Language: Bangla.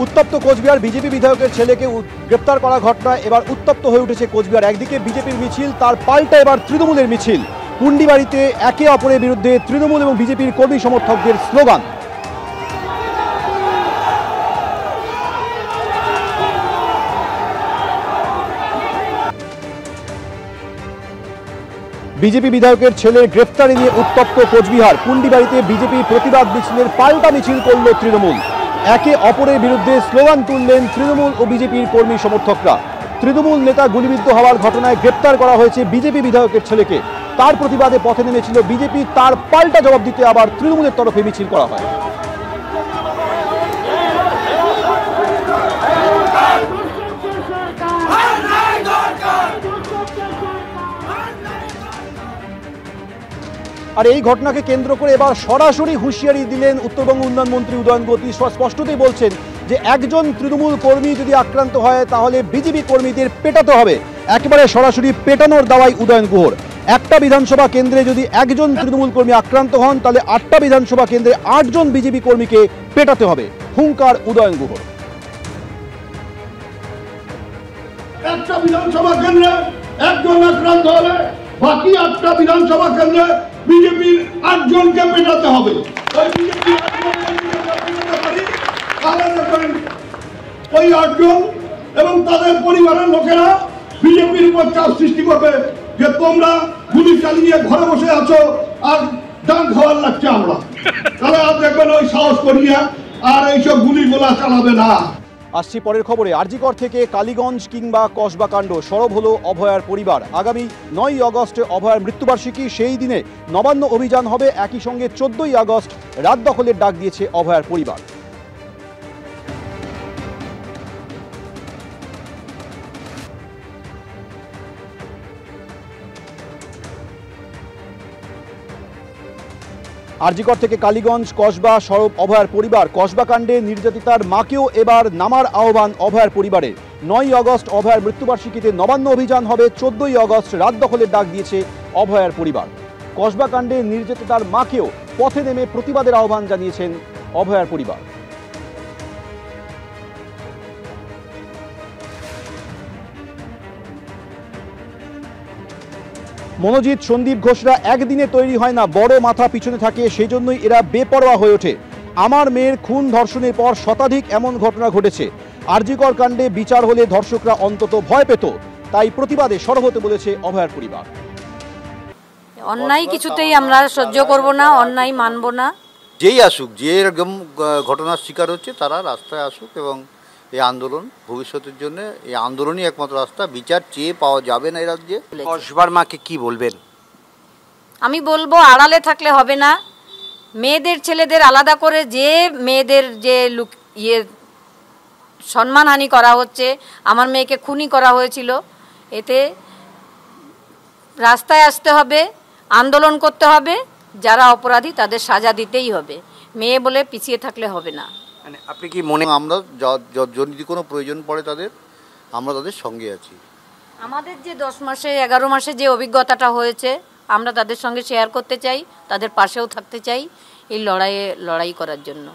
উত্তপ্ত কোচবিহার। বিজেপি বিধায়কের ছেলেকে গ্রেপ্তার করা ঘটনায় এবার উত্তপ্ত হয়ে উঠেছে কোচবিহার। একদিকে বিজেপির মিছিল, তার পাল্টা এবার তৃণমূলের মিছিল। পুন্ডিবাড়িতে একে অপরের বিরুদ্ধে তৃণমূল এবং বিজেপির কর্মী সমর্থকদের স্লোগান। বিজেপি বিধায়কের ছেলের গ্রেফতারি নিয়ে উত্তপ্ত কোচবিহার। পুন্ডিবাড়িতে বিজেপির প্রতিবাদ মিছিলের পাল্টা মিছিল করল তৃণমূল। একে অপরের বিরুদ্ধে স্লোগান তুললেন তৃণমূল ও বিজেপির কর্মী সমর্থকরা। তৃণমূল নেতা গুলিবিদ্ধ হওয়ার ঘটনায় গ্রেপ্তার করা হয়েছে বিজেপি বিধায়কের ছেলেকে। তার প্রতিবাদে পথে নেমেছিল বিজেপি, তার পাল্টা জবাব দিতে আবার তৃণমূলের তরফে মিছিল করা হয়। আর এই ঘটনাকে কেন্দ্র করে এবার সরাসরি হুঁশিয়ারি দিলেন উত্তরবঙ্গ উন্নয়ন মন্ত্রী উদয়ন গুহ। তিনি স্পষ্টতই বলছেন যে একজন তৃণমূল কর্মী যদি আক্রান্ত হয় তাহলে বিজেপি কর্মীদের পেটাতে হবে। একেবারে সরাসরি পেটানোর দাওয়াই উদয়ন গুহর। একটা বিধানসভা কেন্দ্রে যদি একজন তৃণমূল কর্মী আক্রান্ত হন তাহলে 8টা বিধানসভা কেন্দ্রে 8 জন বিজেপি কর্মীকে পেটাতে হবে, হুঙ্কার উদয়ন গুহর। একটা বিধানসভা কেন্দ্রে একজন আক্রান্ত হলে বাকি 8টা বিধানসভা কেন্দ্রে বিজেপির 8 জনকে পেটাতে হবে। ওই 8 জন এবং তাদের পরিবারের লোকেরা বিজেপির উপর চাপ সৃষ্টি করবে যে তোমরা গুলি চালিয়ে ঘরে বসে আছো আর ডান খাওয়ার লাগছে আমরা, তাহলে আর দেখবেন ওই সাহস করিয়া আর এইসব গুলিগুলা চালাবে না। আসছি পরের খবরে। আরজিকর থেকে কালীগঞ্জ কিংবা কসবা কাণ্ড, সরব হলো অভয়ার পরিবার। আগামী 9ই আগস্টে অভয়ার মৃত্যুবার্ষিকী, সেই দিনে নবান্ন অভিযান হবে। একই সঙ্গে 14ই আগস্ট রাত দখলের ডাক দিয়েছে অভয়ার পরিবার। আরজিকর থেকে কালীগঞ্জ, কসবা, সরব অভয়ার পরিবার। কসবা কাণ্ডে নির্যাতিতার মাকেও এবার নামার আহ্বান অভয়ার পরিবারের। 9ই আগস্ট অভয়ার মৃত্যুবার্ষিকীতে নবান্ন অভিযান হবে, 14ই আগস্ট রাত দখলের ডাক দিয়েছে অভয়ার পরিবার। কসবা কাণ্ডে নির্যাতিতার মাকেও পথে নেমে প্রতিবাদের আহ্বান জানিয়েছেন অভয়ার পরিবার। মনোজিৎ, সন্দীপ ঘোষরা একদিনে তৈরি হয় না, বড় মাথা পিছনে থাকে, সেই জন্যই এরা বেপরোয়া হয়ে ওঠে। আমার মেয়ের খুন ধর্ষণের পর শতাধিক এমন ঘটনা ঘটেছে। আরজিকর কাণ্ডে বিচার হলে ধর্ষকরা অন্তত ভয় পেত, তাই প্রতিবাদে সরব হতে বলেছে অভয়ার পরিবার। অন্যায় কিছুতেই আমরা সহ্য করব না, অন্যায় মানব না। যেই আসুক, যে এরকম ঘটনার শিকার হচ্ছে তারা রাস্তায় আসুক এবং এই আন্দোলন ভবিষ্যতের জন্য, এই আন্দোলনই একমাত্র রাস্তা। বিচার চেয়ে পাওয়া যাবে না এই রাজ্যে। কসবার মাকে কি বলবেন? আমি বলবো আড়ালে থাকলে হবে না। মেয়েদের ছেলেদের আলাদা করে যে মেয়েদের যে সম্মানহানি করা হচ্ছে, আমার মেয়েকে খুনি করা হয়েছিল, এতে রাস্তায় আসতে হবে, আন্দোলন করতে হবে, যারা অপরাধী তাদের সাজা দিতেই হবে। মেয়ে বলে পিছিয়ে থাকলে হবে না। আপনি কি মনে, আমরা যদি কোনো প্রয়োজন পড়ে তাদের, আমরা তাদের সঙ্গে আছি। আমাদের যে 10 মাসে 11 মাসে যে অভিজ্ঞতাটা হয়েছে আমরা তাদের সঙ্গে শেয়ার করতে চাই, তাদের পাশেও থাকতে চাই এই লড়াই করার জন্য।